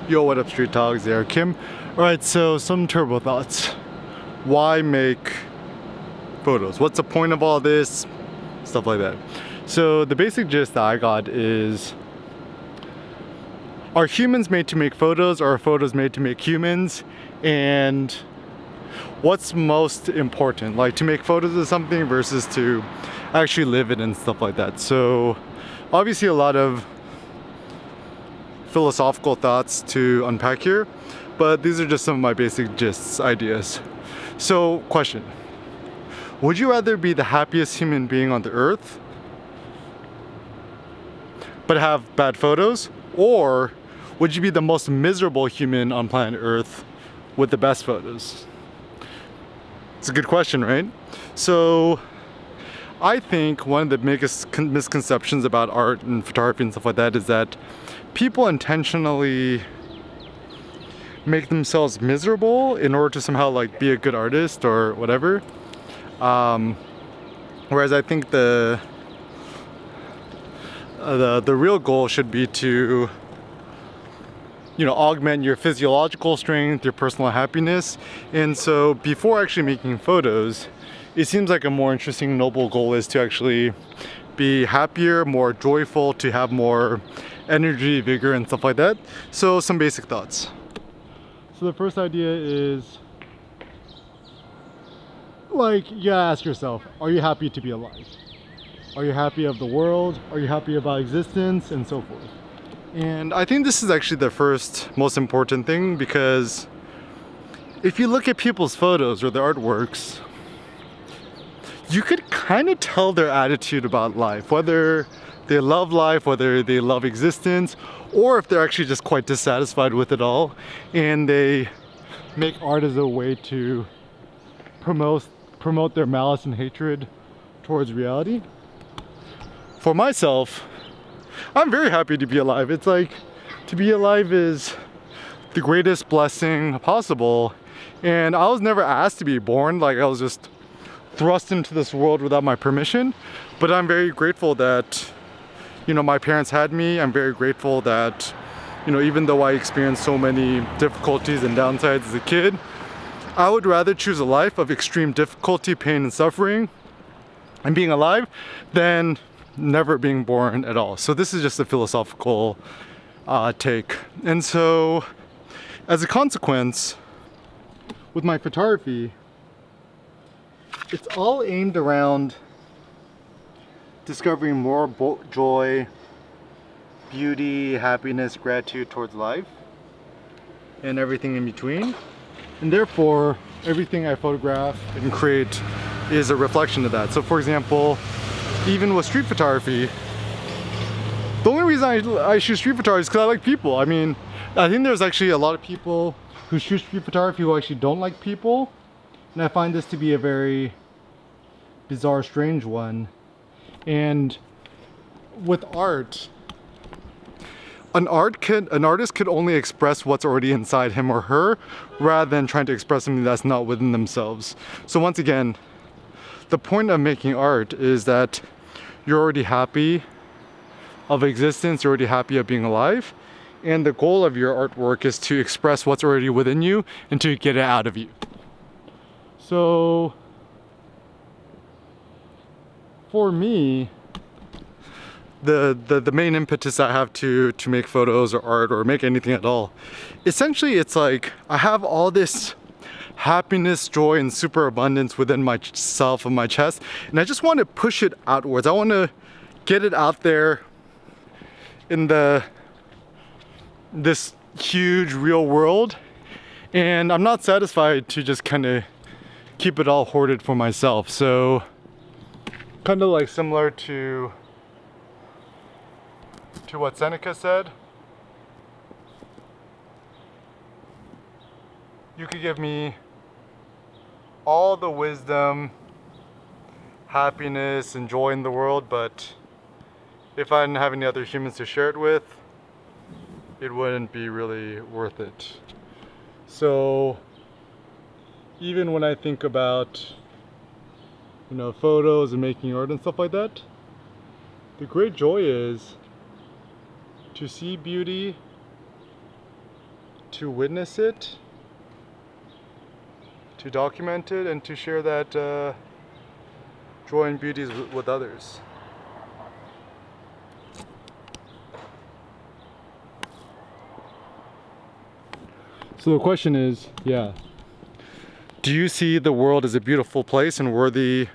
Yo, what up, Street Dogs? There, Kim. Alright, so some turbo thoughts. Why make photos? What's the point of all this? Stuff like that. So the basic gist that I got is, are humans made to make photos, or are photos made to make humans? And what's most important, like to make photos of something versus to actually live it and stuff like that. So obviously a lot of philosophical thoughts to unpack here, but these are just some of my basic gists, ideas. So question, would you rather be the happiest human being on the earth but have bad photos, or would you be the most miserable human on planet earth with the best photos? It's a good question, right? So I think one of the biggest misconceptions about art and photography and stuff like that is that people intentionally make themselves miserable in order to somehow like be a good artist or whatever. Whereas I think the real goal should be to, you know, augment your physiological strength, your personal happiness. And so before actually making photos, it seems like a more interesting, noble goal is to actually be happier, more joyful, to have more energy, vigor, and stuff like that. So some basic thoughts. So the first idea is, like, you gotta ask yourself, are you happy to be alive? Are you happy of the world? Are you happy about existence? And so forth. And I think this is actually the first most important thing, because if you look at people's photos or their artworks, you could kind of tell their attitude about life, whether they love life, whether they love existence, or if they're actually just quite dissatisfied with it all and they make art as a way to promote their malice and hatred towards reality. For myself, I'm very happy to be alive. It's like, to be alive is the greatest blessing possible, and I was never asked to be born. Like, I was just thrust into this world without my permission. But I'm very grateful that, you know, my parents had me. I'm very grateful that, you know, even though I experienced so many difficulties and downsides as a kid, I would rather choose a life of extreme difficulty, pain, and suffering and being alive than never being born at all. So this is just a philosophical take. And so as a consequence, with my photography, it's all aimed around discovering more joy, beauty, happiness, gratitude towards life, and everything in between. And therefore, everything I photograph and create is a reflection of that. So for example, even with street photography, the only reason I shoot street photography is because I like people. I mean, I think there's actually a lot of people who shoot street photography who actually don't like people. And I find this to be a very bizarre, strange one. And with art, an artist could only express what's already inside him or her, rather than trying to express something that's not within themselves. So once again, the point of making art is that you're already happy of existence, you're already happy of being alive, and the goal of your artwork is to express what's already within you and to get it out of you. So for me, the main impetus I have to make photos or art or make anything at all, essentially it's like I have all this happiness, joy, and super abundance within myself and my chest, and I just want to push it outwards. I want to get it out there in this huge real world, and I'm not satisfied to just kind of keep it all hoarded for myself. So kind of like similar to what Seneca said, you could give me all the wisdom, happiness, and joy in the world, but if I didn't have any other humans to share it with, it wouldn't be really worth it. So even when I think about, you know, photos and making art and stuff like that, the great joy is to see beauty, to witness it, to document it, and to share that joy and beauties with others. So the question is, yeah, do you see the world as a beautiful place and worthy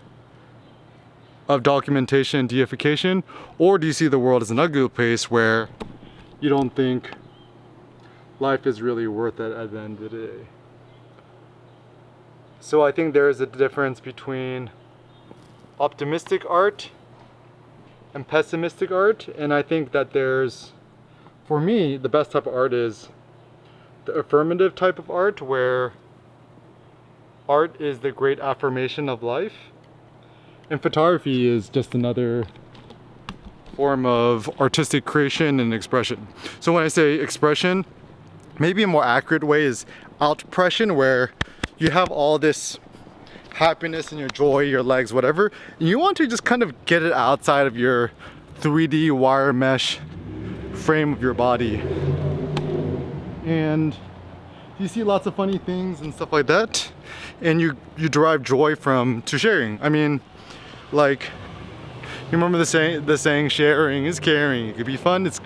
of documentation and deification? Or do you see the world as an ugly place where you don't think life is really worth it at the end of the day? So I think there is a difference between optimistic art and pessimistic art, and I think that there's, for me, the best type of art is the affirmative type of art, where art is the great affirmation of life, and photography is just another form of artistic creation and expression. So when I say expression, maybe a more accurate way is outpression, where you have all this happiness and your joy, your legs, whatever, and you want to just kind of get it outside of your 3D wire mesh frame of your body. And you see lots of funny things and stuff like that, and you derive joy from sharing. I mean, like, you remember the saying sharing is caring. It could be fun. It's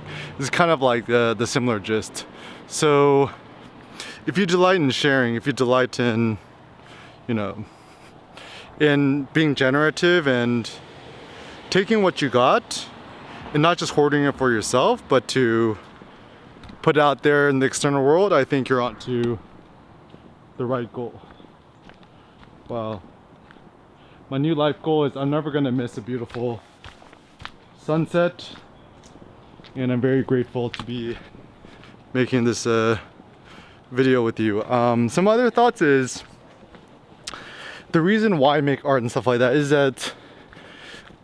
kind of like the similar gist. So if you delight in sharing, if you delight in, you know, in being generative and taking what you got and not just hoarding it for yourself, but to put it out there in the external world, I think you're on to the right goal. Wow. My new life goal is I'm never gonna miss a beautiful sunset, and I'm very grateful to be making this video with you. Some other thoughts is, the reason why I make art and stuff like that is that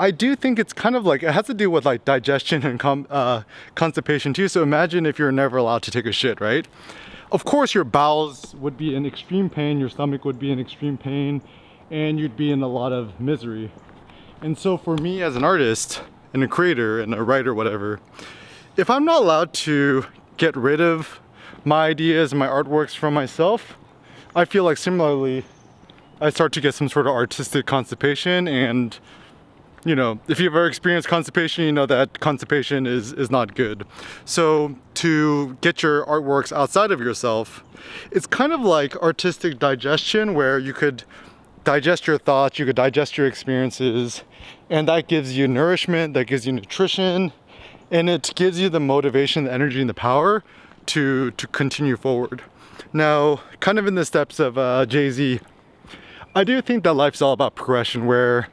I do think it's kind of like, it has to do with like digestion and constipation too. So imagine if you're never allowed to take a shit, right? Of course your bowels would be in extreme pain, your stomach would be in extreme pain, and you'd be in a lot of misery. And so for me as an artist and a creator and a writer, whatever, if I'm not allowed to get rid of my ideas and my artworks from myself, I feel like similarly I start to get some sort of artistic constipation. And you know, if you've ever experienced constipation, you know that constipation is not good. So to get your artworks outside of yourself, it's kind of like artistic digestion, where you could digest your thoughts, you could digest your experiences, and that gives you nourishment, that gives you nutrition, and it gives you the motivation, the energy, and the power to continue forward. Now, kind of in the steps of Jay-Z, I do think that life's all about progression, where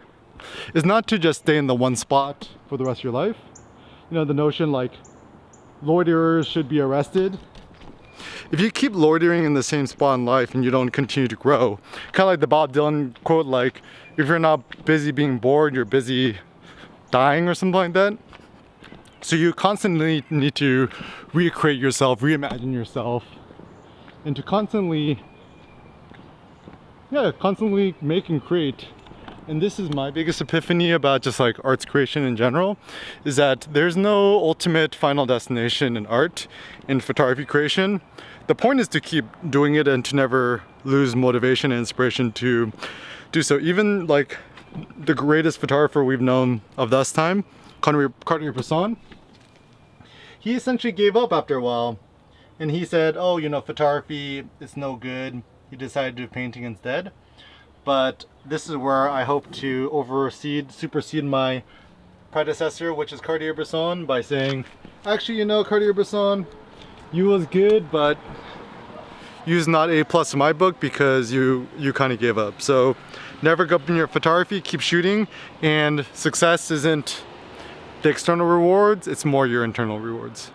it's not to just stay in the one spot for the rest of your life. You know, the notion like loiterers should be arrested. If you keep loitering in the same spot in life and you don't continue to grow, kind of like the Bob Dylan quote, like, if you're not busy being bored, you're busy dying, or something like that. So you constantly need to recreate yourself, reimagine yourself, and to constantly make and create. And this is my biggest epiphany about just like arts creation in general, is that there's no ultimate final destination in art, in photography creation. The point is to keep doing it and to never lose motivation and inspiration to do so. Even like the greatest photographer we've known of this time, Cartier-Bresson, he essentially gave up after a while, and he said, oh, you know, photography is no good. He decided to do painting instead. But this is where I hope to supersede my predecessor, which is Cartier-Bresson, by saying, actually, you know, Cartier-Bresson, you was good, but you's not A+ in my book, because you kind of gave up. So never give up in your photography, keep shooting, and success isn't the external rewards, it's more your internal rewards.